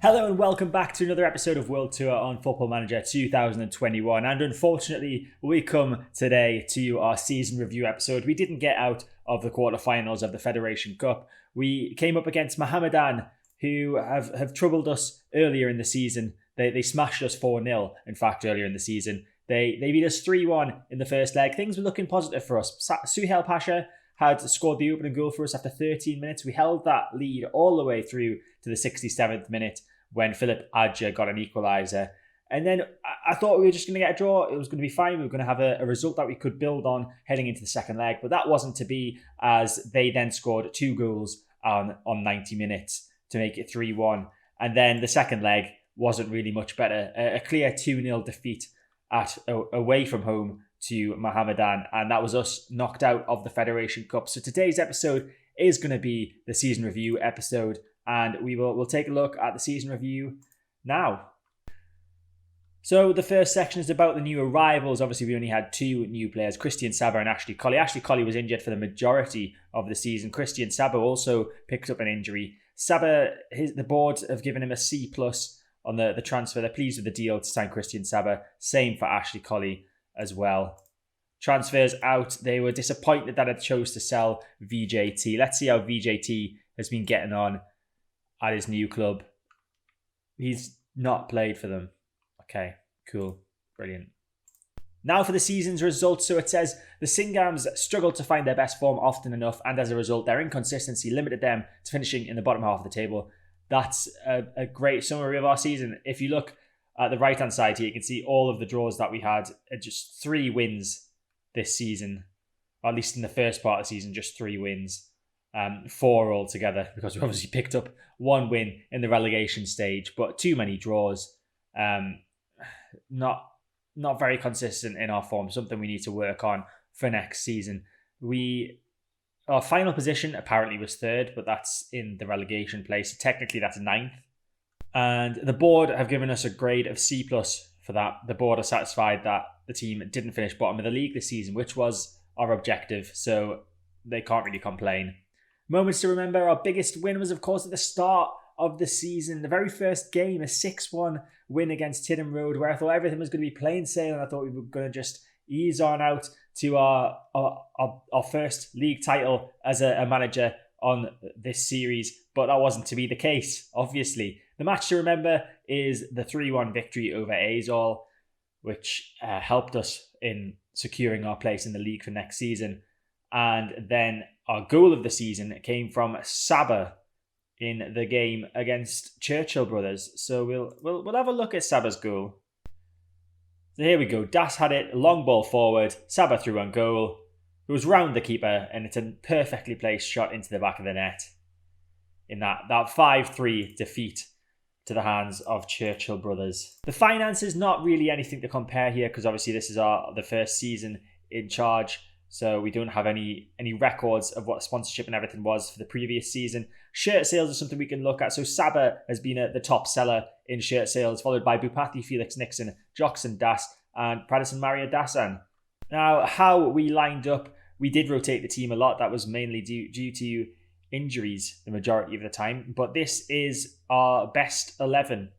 Hello and welcome back to another episode of World Tour on Football Manager 2021. And unfortunately, we come today to our season review episode. We didn't get out of the quarterfinals of the Federation Cup. We came up against Mohammedan, who have troubled us earlier in the season. They smashed us 4-0, in fact, earlier in the season. They beat us 3-1 in the first leg. Things were looking positive for us. Suhail Pasha had scored the opening goal for us after 13 minutes. We held that lead all the way through to the 67th minute when Philip Adja got an equaliser. And then I thought we were just going to get a draw. It was going to be fine. We were going to have a result that we could build on heading into the second leg. But that wasn't to be, as they then scored 2 goals on 90 minutes to make it 3-1. And then the second leg wasn't really much better. A clear 2-0 defeat away from home to Mohammedan. And that was us knocked out of the Federation Cup. So today's episode is going to be the season review episode. And we'll take a look at the season review now. So the first section is about the new arrivals. Obviously, we only had 2 new players, Christian Saba and Ashley Colley. Ashley Colley was injured for the majority of the season. Christian Saba also picked up an injury. Saba, the board have given him a C+ on the transfer. They're pleased with the deal to sign Christian Saba. Same for Ashley Colley as well. Transfers out. They were disappointed that it chose to sell VJT. Let's see how VJT has been getting on at his new club. He's not played for them. Okay, cool. Brilliant. Now for the season's results. So it says the Singhams struggled to find their best form often enough, and as a result, their inconsistency limited them to finishing in the bottom half of the table. That's a great summary of our season. If you look at the right-hand side here, you can see all of the draws that we had. Just 3 wins this season, or at least in the first part of the season, just 3 wins. 4 altogether, because we obviously picked up 1 win in the relegation stage, but too many draws. Not very consistent in our form. Something we need to work on for next season. Our final position apparently was 3rd, but that's in the relegation place. So technically, that's 9th. And the board have given us a grade of C+ for that. The board are satisfied that the team didn't finish bottom of the league this season, which was our objective. So they can't really complain. Moments to remember, our biggest win was, of course, at the start of the season. The very first game, a 6-1 win against Tidham Road, where I thought everything was going to be plain sailing. I thought we were going to just ease on out to our first league title as a manager on this series, but that wasn't to be the case, obviously. The match to remember is the 3-1 victory over Azol, which helped us in securing our place in the league for next season. And then our goal of the season came from Saba in the game against Churchill Brothers. So we'll have a look at Saba's goal. So here we go. Das had it, long ball forward. Saba threw on goal. It was round the keeper, and it's a perfectly placed shot into the back of the net in that 5-3 defeat to the hands of Churchill Brothers. The finances, not really anything to compare here, because obviously this is the first season in charge. So we don't have any records of what sponsorship and everything was for the previous season. Shirt sales is something we can look at. So Saba has been the top seller in shirt sales, followed by Bupati, Felix Nixon, Joxon Das, and Pradison Maria Dasan. Now, how we lined up, we did rotate the team a lot. That was mainly due to injuries the majority of the time. But this is our best 11.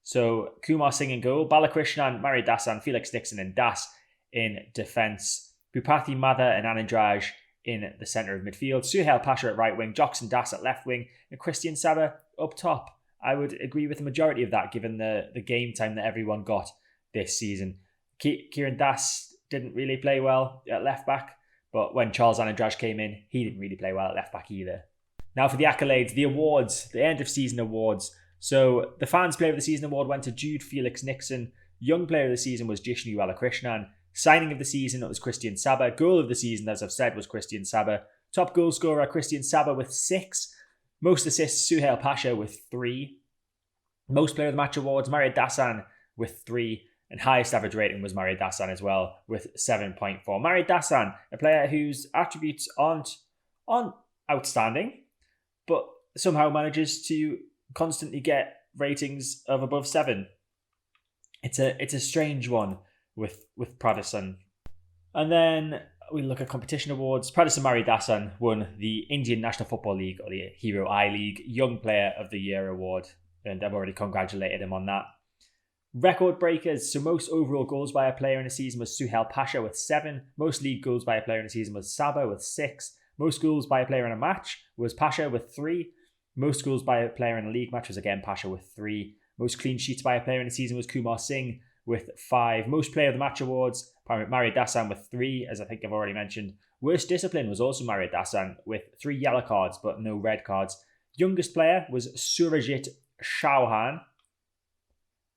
So Kumar Singh in goal, Balakrishnan, Maria Dasan, Felix Nixon, and Das in defence. Bupati, Mather and Anandraj in the centre of midfield. Suhail Pasha at right wing, Joxon Das at left wing, and Christian Saba up top. I would agree with the majority of that, given the game time that everyone got this season. Kieran Das didn't really play well at left back, but when Charles Anandraj came in, he didn't really play well at left back either. Now for the accolades, the awards, the end of season awards. So the Fans Player of the Season award went to Jude Felix Nixon. Young Player of the Season was Jishnu Balakrishnan. Signing of the season, it was Christian Saba. Goal of the season, as I've said, was Christian Saba. Top goal scorer, Christian Saba with 6. Most assists, Suhail Pasha with 3. Most Player of the Match awards, Maria Dasan with 3. And highest average rating was Maria Dasan as well with 7.4. Maria Dasan, a player whose attributes aren't outstanding, but somehow manages to constantly get ratings of above 7. It's a strange one with Pradison. And then we look at competition awards. Pradison Maria Dasan won the Indian National Football League, or the Hero I League Young Player of the Year award. and I've already congratulated him on that. Record breakers. So most overall goals by a player in a season was Suhail Pasha with 7. Most league goals by a player in a season was Saba with 6. Most goals by a player in a match was Pasha with 3. Most goals by a player in a league match was again Pasha with 3. Most clean sheets by a player in a season was Kumar Singh with 5. Most player of the match awards, Mario Dasan with 3, as I think I've already mentioned. Worst discipline was also Mario Dasan with 3 yellow cards but no red cards. Youngest player was Surajit Chauhan.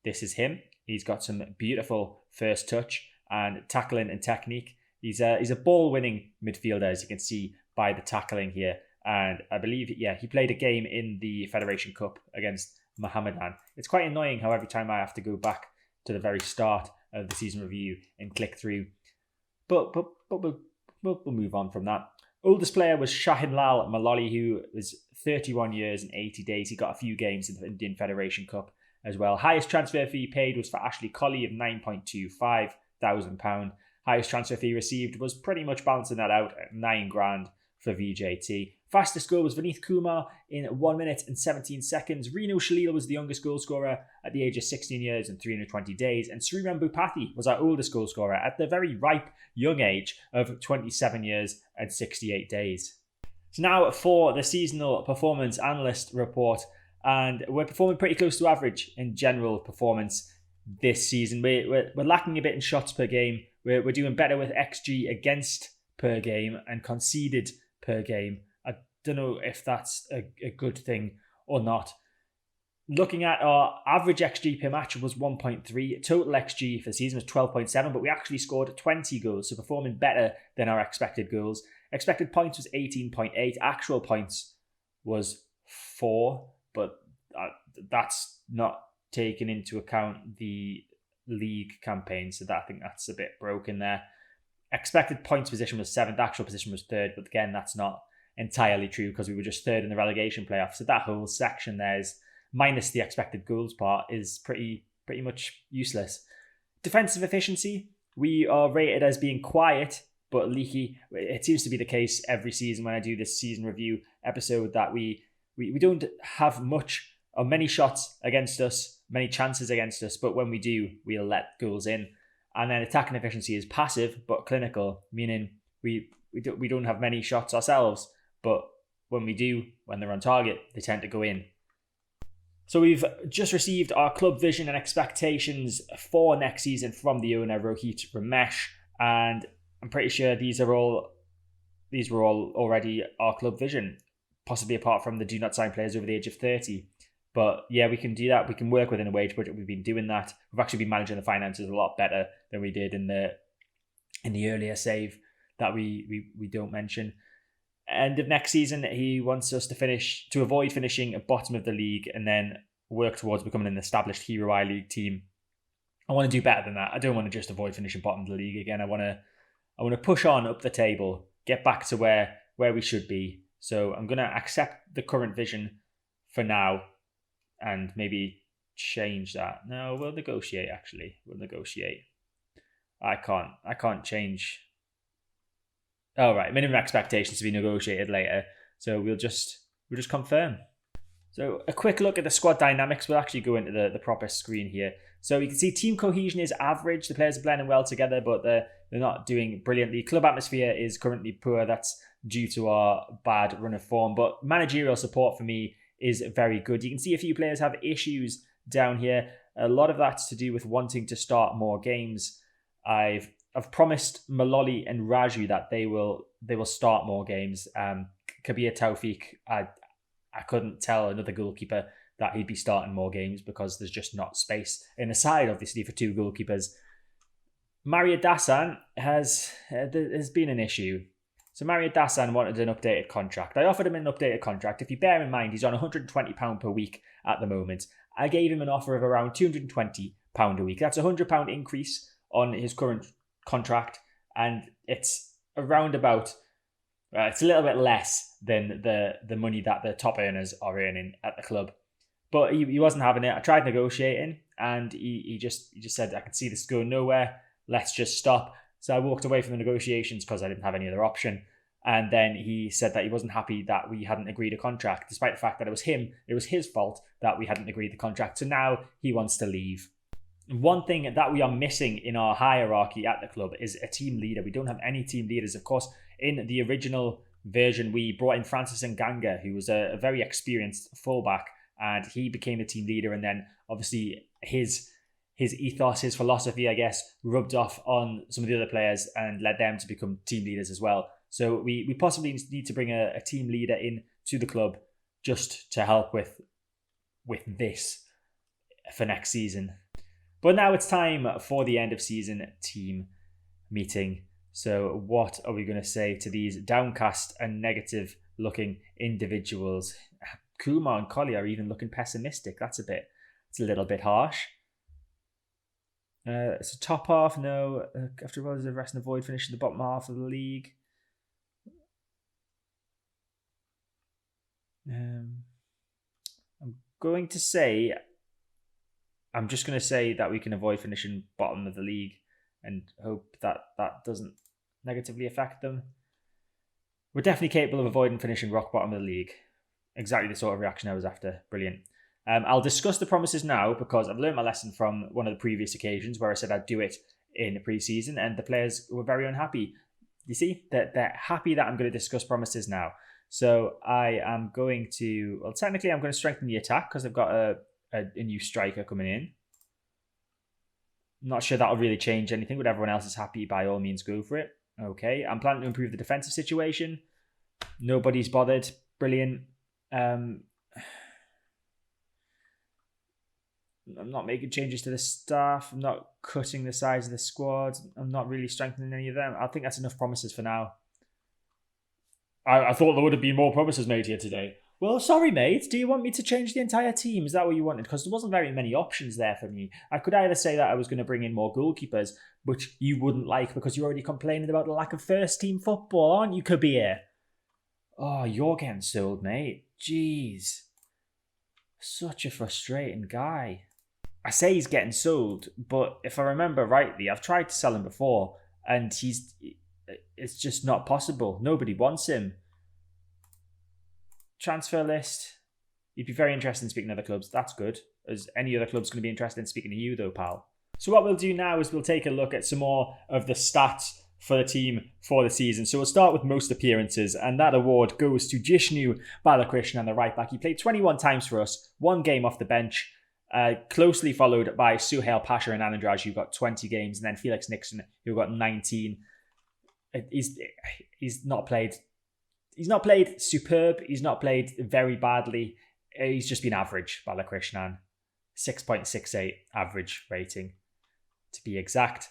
This is him. He's got some beautiful first touch and tackling and technique. He's a ball-winning midfielder, as you can see by the tackling here. And I believe, he played a game in the Federation Cup against Mohammedan. It's quite annoying how every time I have to go back to the very start of the season review and click through. But we'll move on from that. Oldest player was Shahinlal Maloli, who was 31 years and 80 days. He got a few games in the Indian Federation Cup as well. Highest transfer fee paid was for Ashley Colley of £9.25 thousand. Highest transfer fee received was pretty much balancing that out at £9,000 for VJT. Fastest goal was Vineeth Kumar in 1 minute and 17 seconds. Reno Shalil was the youngest goal scorer at the age of 16 years and 320 days. And Sriram Bhupathi was our oldest goal scorer at the very ripe young age of 27 years and 68 days. So now for the seasonal performance analyst report. And we're performing pretty close to average in general performance this season. We're lacking a bit in shots per game. We're doing better with XG against per game and conceded per game. I don't know if that's a good thing or not. Looking at our average XG per match was 1.3. Total XG for the season was 12.7, but we actually scored 20 goals, so performing better than our expected goals. Expected points was 18.8. Actual points was 4, but that's not taking into account the league campaign, so I think that's a bit broken there. Expected points position was 7th, actual position was 3rd, but again, that's not entirely true because we were just 3rd in the relegation playoff. So that whole section there is, minus the expected goals part, is pretty much useless. Defensive efficiency, we are rated as being quiet but leaky. It seems to be the case every season when I do this season review episode that we don't have much or many shots against us, many chances against us, but when we do, we'll let goals in. And then attacking efficiency is passive but clinical, meaning we don't have many shots ourselves, but when we do, when they're on target, they tend to go in. So we've just received our club vision and expectations for next season from the owner, Rohit Ramesh, and I'm pretty sure these were all already our club vision, possibly apart from the do not sign players over the age of 30. But yeah, we can do that. We can work within a wage budget. We've been doing that. We've actually been managing the finances a lot better than we did in the earlier save that we don't mention. End of next season, he wants us to avoid finishing at bottom of the league and then work towards becoming an established Hero I-League team. I want to do better than that. I don't want to just avoid finishing bottom of the league again. I want to push on up the table, get back to where we should be. So I'm going to accept the current vision for now and maybe change that. No, we'll negotiate, actually. We'll negotiate. I can't change. Oh, right. Minimum expectations to be negotiated later. So we'll just confirm. So a quick look at the squad dynamics. We'll actually go into the proper screen here. So you can see team cohesion is average. The players are blending well together, but they're not doing brilliantly. Club atmosphere is currently poor. That's due to our bad run of form. But managerial support for me is very good. You can see a few players have issues down here. A lot of that's to do with wanting to start more games. I've promised Maloli and Raju that they will start more games. Kabir Taufik, I couldn't tell another goalkeeper that he'd be starting more games because there's just not space in the side, obviously, for 2 goalkeepers. Mario Dasan has been an issue. So Mario Dasan wanted an updated contract. I offered him an updated contract. If you bear in mind, he's on £120 per week at the moment. I gave him an offer of around £220 a week. That's a £100 increase on his current contract, and it's around about it's a little bit less than the money that the top earners are earning at the club. But he wasn't having it. I tried negotiating, and he just said, I can see this going nowhere. Let's just stop. So I walked away from the negotiations because I didn't have any other option. And then he said that he wasn't happy that we hadn't agreed a contract, despite the fact that it was his fault that we hadn't agreed the contract. So now he wants to leave. One thing that we are missing in our hierarchy at the club is a team leader. We don't have any team leaders. Of course, in the original version, we brought in Francis Nganga, who was a very experienced fullback, and he became the team leader. And then obviously his ethos, his philosophy, I guess, rubbed off on some of the other players and led them to become team leaders as well. So we possibly need to bring a team leader in to the club just to help with this for next season. But now it's time for the end of season team meeting. So what are we going to say to these downcast and negative looking individuals? Kumar and Collier are even looking pessimistic. It's a little bit harsh. So top half, no. After all, there's a rest and avoid finishing the bottom half of the league. I'm just going to say that we can avoid finishing bottom of the league and hope that that doesn't negatively affect them. We're definitely capable of avoiding finishing rock bottom of the league. Exactly the sort of reaction I was after. Brilliant. I'll discuss the promises now because I've learned my lesson from one of the previous occasions where I said I'd do it in the pre-season and the players were very unhappy. You see, they're happy that I'm going to discuss promises now. So I am going to, well, technically I'm going to strengthen the attack because I've got a new striker coming in. I'm not sure that'll really change anything, but everyone else is happy. By all means, go for it. Okay, I'm planning to improve the defensive situation. Nobody's bothered. Brilliant. I'm not making changes to the staff. I'm not cutting the size of the squad. I'm not really strengthening any of them. I think that's enough promises for now. I thought there would have been more promises made here today. Well, sorry, mate. Do you want me to change the entire team? Is that what you wanted? Because there wasn't very many options there for me. I could either say that I was going to bring in more goalkeepers, which you wouldn't like because you're already complaining about the lack of first-team football, aren't you, Kabir? Oh, you're getting sold, mate. Jeez. Such a frustrating guy. I say he's getting sold, but if I remember rightly, I've tried to sell him before, and it's just not possible. Nobody wants him. Transfer list. You'd be very interested in speaking to other clubs. That's good. As any other club's going to be interested in speaking to you, though, pal. So what we'll do now is we'll take a look at some more of the stats for the team for the season. So we'll start with most appearances, and that award goes to Jishnu Balakrishnan, the right back. He played 21 times for us, one game off the bench, closely followed by Suhail Pasha and Anandraj, who got 20 games, and then Felix Nixon, who got 19. He's not played superb. He's not played very badly. He's just been average, Balakrishnan. 6.68 average rating, to be exact.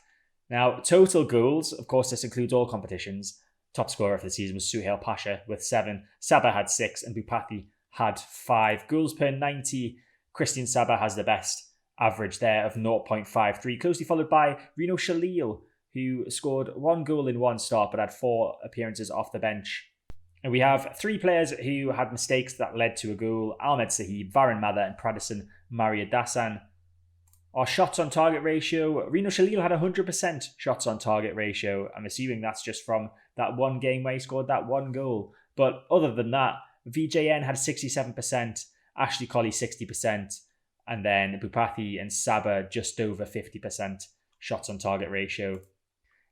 Now, total goals, of course, this includes all competitions. Top scorer for the season was Suhail Pasha with 7. Sabah had 6 and Bupati had 5. Goals per 90, Christian Sabah has the best average there of 0.53, closely followed by Rino Shalil, who scored 1 goal in 1 start but had 4 appearances off the bench. And we have 3 players who had mistakes that led to a goal: Ahmed Sahib, Varun Mather and Pradhasan Mariadasan. Our shots on target ratio, Rino Shalil had 100% shots on target ratio. I'm assuming that's just from that one game where he scored that 1 goal. But other than that, VJN had 67%, Ashley Colley 60%, and then Bupati and Sabah just over 50% shots on target ratio.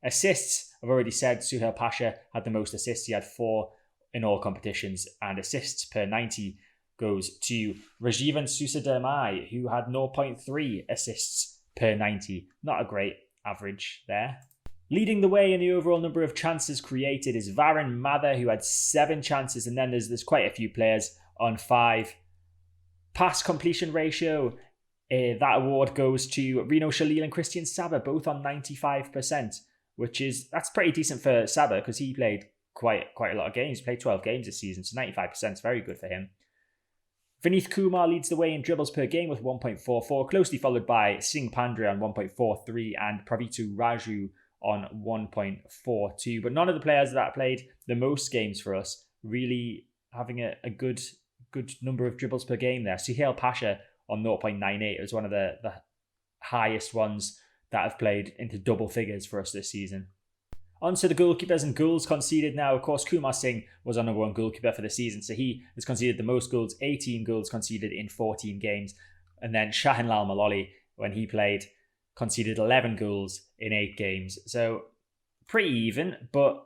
Assists, I've already said, Suhail Pasha had the most assists. He had 4 in all competitions, and assists per 90 goes to Rajivan Susadamai, who had 0.3 assists per 90. Not a great average there. Leading the way in the overall number of chances created is Varun Mather, who had 7 chances, and then there's quite a few players on 5. Pass completion ratio, that award goes to Rino Shalil and Christian Sabah, both on 95%, that's pretty decent for Sabah because he played quite a lot of games. He played 12 games this season, so 95% is very good for him. Vineeth Kumar leads the way in dribbles per game with 1.44, closely followed by Singh Pandre on 1.43 and Pravitu Raju on 1.42. But none of the players that played the most games for us really having a good number of dribbles per game there. Suhail Pasha on 0.98 was one of the highest ones that have played into double figures for us this season. On to the goalkeepers and goals conceded now. Of course, Kumar Singh was our number one goalkeeper for the season, so he has conceded the most goals, 18 goals conceded in 14 games. And then Shahinlal Maloli, when he played, conceded 11 goals in 8 games. So pretty even, but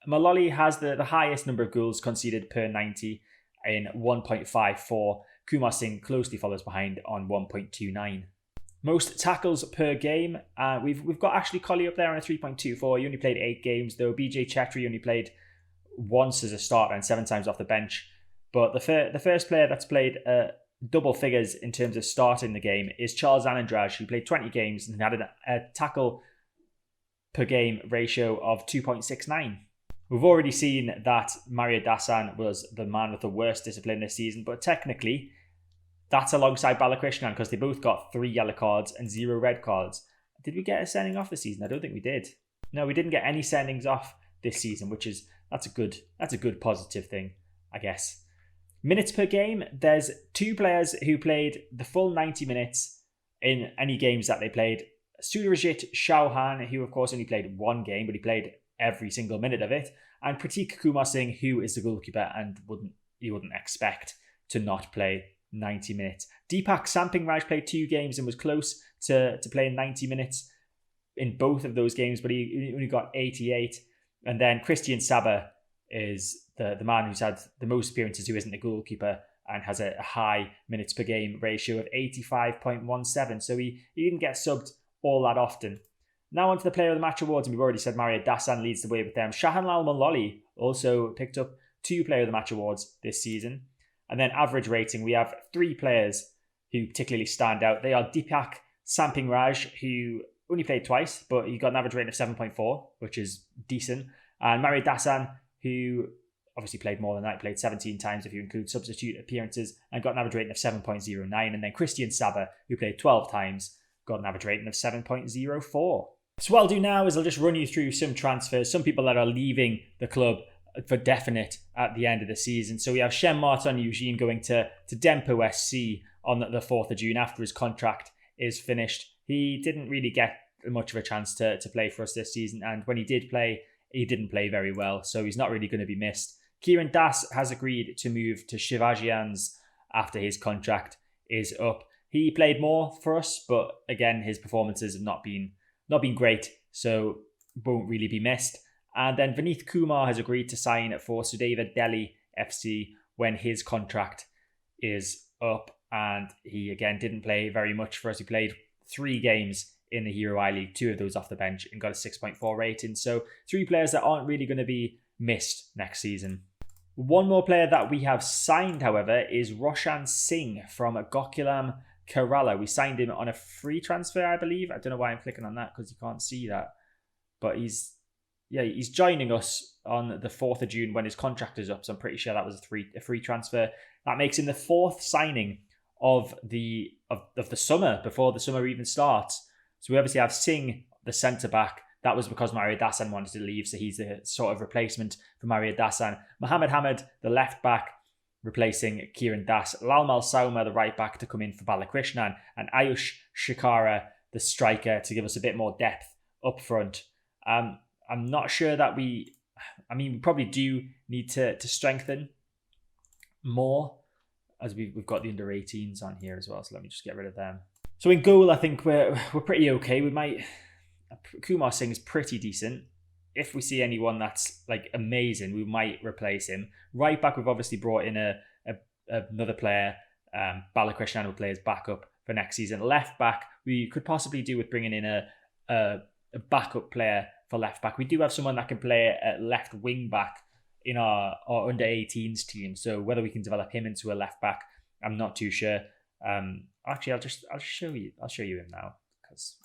Maloli has the highest number of goals conceded per 90 in 1.54. Kumar Singh closely follows behind on 1.29. Most tackles per game. We've got Ashley Colley up there on a 3.24. He only played 8 games, though BJ Chetri only played once as a starter and 7 times off the bench. But the first player that's played double figures in terms of starting the game is Charles Anandraj, who played 20 games and had a tackle per game ratio of 2.69. We've already seen that Mario Dasan was the man with the worst discipline this season, but technically that's alongside Balakrishnan because they both got 3 yellow cards and 0 red cards. Did we get a sending off this season? I don't think we did. No, we didn't get any sendings off this season, that's a good positive thing, I guess. Minutes per game, there's 2 players who played the full 90 minutes in any games that they played. Surajit Chauhan, who of course only played 1 game, but he played every single minute of it, and Prateek Kumar Singh, who is the goalkeeper and you wouldn't expect to not play 90 minutes. Deepak Sampingraj played 2 games and was close to playing 90 minutes in both of those games, but he only got 88. And then Christian Saba is the man who's had the most appearances, who isn't a goalkeeper, and has a high minutes per game ratio of 85.17. So he didn't get subbed all that often. Now on to the Player of the Match awards, and we've already said Mario Dasan leads the way with them. Shahanlal Maloli also picked up 2 Player of the Match awards this season. And then average rating, we have 3 players who particularly stand out. They are Deepak Sampingraj, who only played twice, but he got an average rating of 7.4, which is decent. And Mario Dasan, who obviously played more than that, played 17 times if you include substitute appearances, and got an average rating of 7.09. And then Christian Saba, who played 12 times, got an average rating of 7.04. So what I'll do now is I'll just run you through some transfers, some people that are leaving the club for definite at the end of the season. So we have Shem Martin Eugene going to Dempo SC on the 4th of June after his contract is finished. He didn't really get much of a chance to play for us this season, and when he did play, he didn't play very well, so he's not really going to be missed. Kieran Das has agreed to move to Shivajians after his contract is up. He played more for us, but again, his performances have not been great, so won't really be missed. And then Vineeth Kumar has agreed to sign for Sudeva Delhi FC when his contract is up. And he, again, didn't play very much for us. He played 3 games in the Hero I-League, 2 of those off the bench, and got a 6.4 rating. So 3 players that aren't really going to be missed next season. One more player that we have signed, however, is Roshan Singh from Gokulam Kerala. We signed him on a free transfer, I believe. I don't know why I'm clicking on that because you can't see that. But he's joining us on the 4th of June when his contract is up. So I'm pretty sure that was a free transfer. That makes him the 4th signing of the summer, before the summer even starts. So we obviously have Singh, the centre-back. That was because Mario Dasan wanted to leave, so he's the sort of replacement for Mario Dasan. Mohammed Hamid, the left-back, replacing Kieran Das. Lalmal Sauma, the right-back, to come in for Balakrishnan. And Ayush Shikara, the striker, to give us a bit more depth up front. I'm not sure that we probably do need to strengthen more, as we've got the under-18s on here as well, so let me just get rid of them. So in goal, I think we're pretty okay. Kumar Singh is pretty decent. If we see anyone that's like amazing, we might replace him. Right back, we've obviously brought in another player. Balakrishnan will play as backup for next season. Left back, we could possibly do with bringing in a backup player for left back. We do have someone that can play at left wing back in our under 18s team. So whether we can develop him into a left back, I'm not too sure. Actually, I'll show you him now, because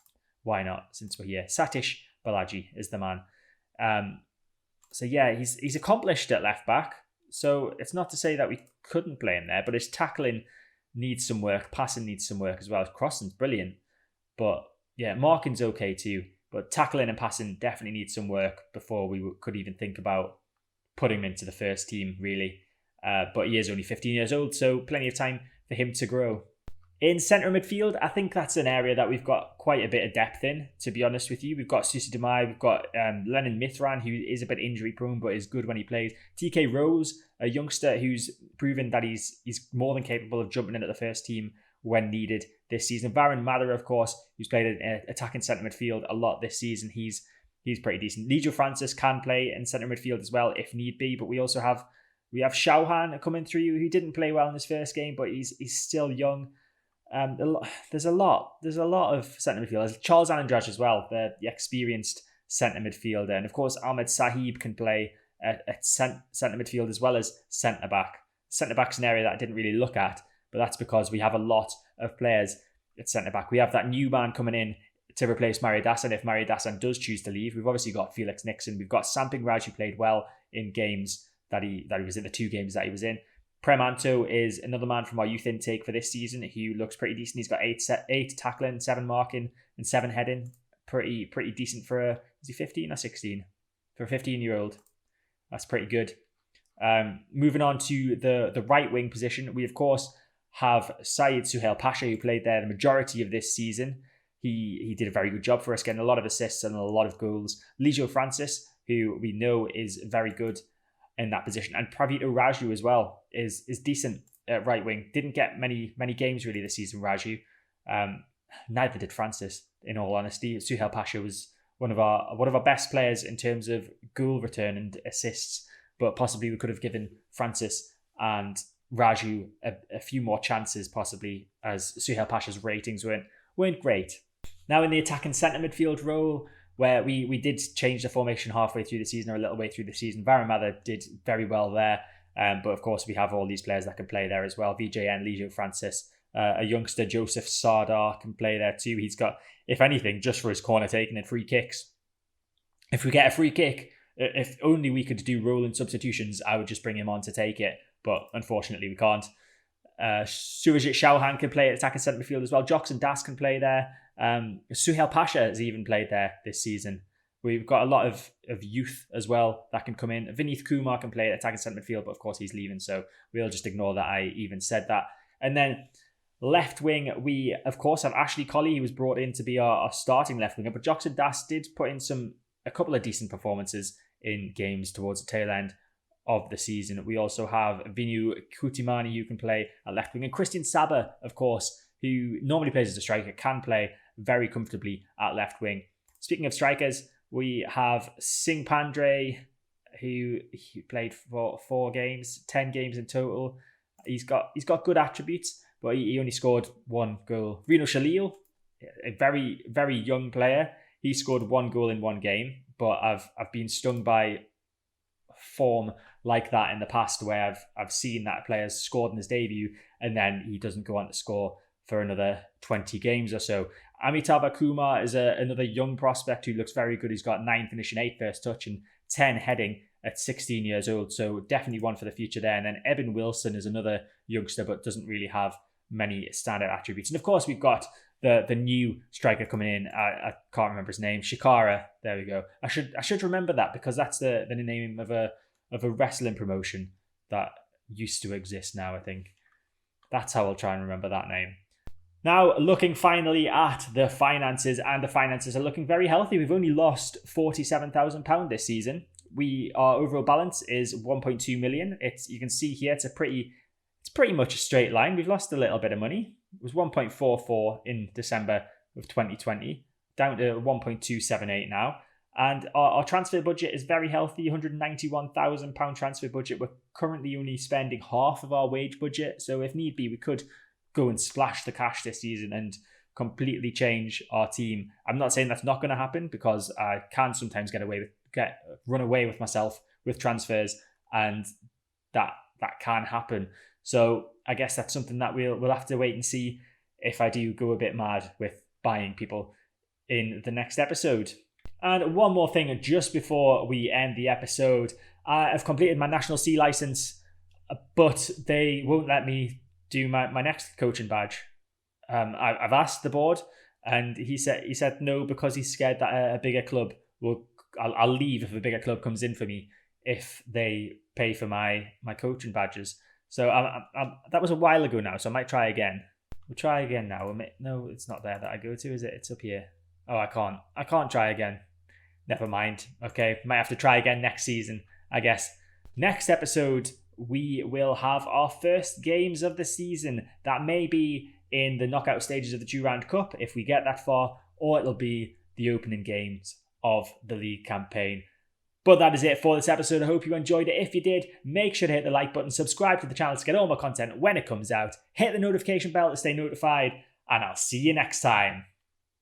why not? Since we're here, Satish Balaji is the man. So yeah, he's accomplished at left back. So it's not to say that we couldn't play him there, but his tackling needs some work. Passing needs some work as well. Crossing's brilliant, but yeah, marking's okay too. But tackling and passing definitely needs some work before we could even think about putting him into the first team, really. But he is only 15 years old, so plenty of time for him to grow. In centre midfield, I think that's an area that we've got quite a bit of depth in, to be honest with you. We've got Susi Demai, we've got Lennon Mithran, who is a bit injury prone but is good when he plays. TK Rose, a youngster who's proven that he's more than capable of jumping into the first team when needed this season. Varun Mather, of course, who's played in attacking centre midfield a lot this season. He's pretty decent. Lijo Francis can play in centre midfield as well if need be, but we have Shauhan coming through, who didn't play well in his first game, but he's still young. There's a lot of centre midfielders. Charles Anandraj as well, the experienced centre midfielder, and of course Ahmed Sahib can play at centre midfield as well as centre back. Centre back's an area that I didn't really look at, but that's because we have a lot of players at centre back. We have that new man coming in to replace Mario Dassan if Mario Dassan does choose to leave. We've obviously got Felix Nixon. We've got Samping Raj, who played well in games that he was in, the 2 games that he was in. Prem Anto is another man from our youth intake for this season who looks pretty decent. He's got 8 tackling, 7 marking, and 7 heading. Pretty decent for is he 15 or 16? For a 15-year-old. That's pretty good. Moving on to the right wing position, we of course have Syed Suhail Pasha, who played there the majority of this season. He did a very good job for us, getting a lot of assists and a lot of goals. Lijo Francis, who we know is very good in that position, and Pravit Raju as well is decent at right wing. Didn't get many games really this season, Raju. Neither did Francis, in all honesty. Suhail Pasha was one of our best players in terms of goal return and assists, but possibly we could have given Francis and Raju a few more chances, possibly, as Suhail Pasha's ratings weren't great. Now in the attacking centre midfield role, where we did change the formation halfway through the season, or a little way through the season. Varun Mather did very well there. But of course, we have all these players that can play there as well. VJN, Lijo Francis, a youngster, Joseph Sardar, can play there too. He's got, if anything, just for his corner taking and free kicks. If we get a free kick, if only we could do rolling substitutions, I would just bring him on to take it. But unfortunately, we can't. Surajit Chauhan can play at attacking centre midfield as well. Joxon Das can play there. Suhail Pasha has even played there this season. We've got a lot of youth as well that can come in. Vineeth Kumar can play at attacking centre midfield, but of course he's leaving, so we'll just ignore that I even said that. And then left wing, we of course have Ashley Colley, who was brought in to be our starting left winger, but Joxon Das did put in a couple of decent performances in games towards the tail end of the season. We also have Vinu Kutimani, who can play at left wing, and Christian Saba, of course, who normally plays as a striker, can play very comfortably at left wing. Speaking of strikers, we have Singh Pandre, who played for 10 games in total. He's got good attributes, but he only scored 1 goal. Rino Shalil, a very, very young player, he scored 1 goal in 1 game, but I've been stung by form like that in the past, where I've seen that player's scored in his debut and then he doesn't go on to score for another 20 games or so. Amitabh Kumar is another young prospect who looks very good. He's got 9 finishing, 8 first touch, and 10 heading at 16 years old. So definitely one for the future there. And then Eben Wilson is another youngster, but doesn't really have many standard attributes. And of course, we've got the new striker coming in. I can't remember his name. Shikara. There we go. I should remember that, because that's the name of a wrestling promotion that used to exist now, I think. That's how I'll try and remember that name. Now, looking finally at the finances, and the finances are looking very healthy. We've only lost £47,000 this season. Our overall balance is 1.2 million. You can see here, it's pretty much a straight line. We've lost a little bit of money. It was 1.44 in December of 2020, down to 1.278 now. And our transfer budget is very healthy, £191,000 transfer budget. We're currently only spending half of our wage budget. So if need be, we could go and splash the cash this season and completely change our team. I'm not saying that's not going to happen, because I can sometimes run away with myself with transfers, and that can happen. So I guess that's something that we'll have to wait and see if I do go a bit mad with buying people in the next episode. And one more thing just before we end the episode. I've completed my National C license, but they won't let me do my next coaching badge. I've asked the board, and he said no, because he's scared that a bigger club I'll leave if a bigger club comes in for me if they pay for my coaching badges. So that was a while ago now, so I might try again. We'll try again now. No, it's not there that I go to, is it? It's up here. Oh, I can't try again. Never mind. Okay, might have to try again next season, I guess. Next episode, we will have our first games of the season. That may be in the knockout stages of the Durand Cup, if we get that far, or it'll be the opening games of the league campaign. But that is it for this episode. I hope you enjoyed it. If you did, make sure to hit the like button, subscribe to the channel to get all my content when it comes out, hit the notification bell to stay notified, and I'll see you next time.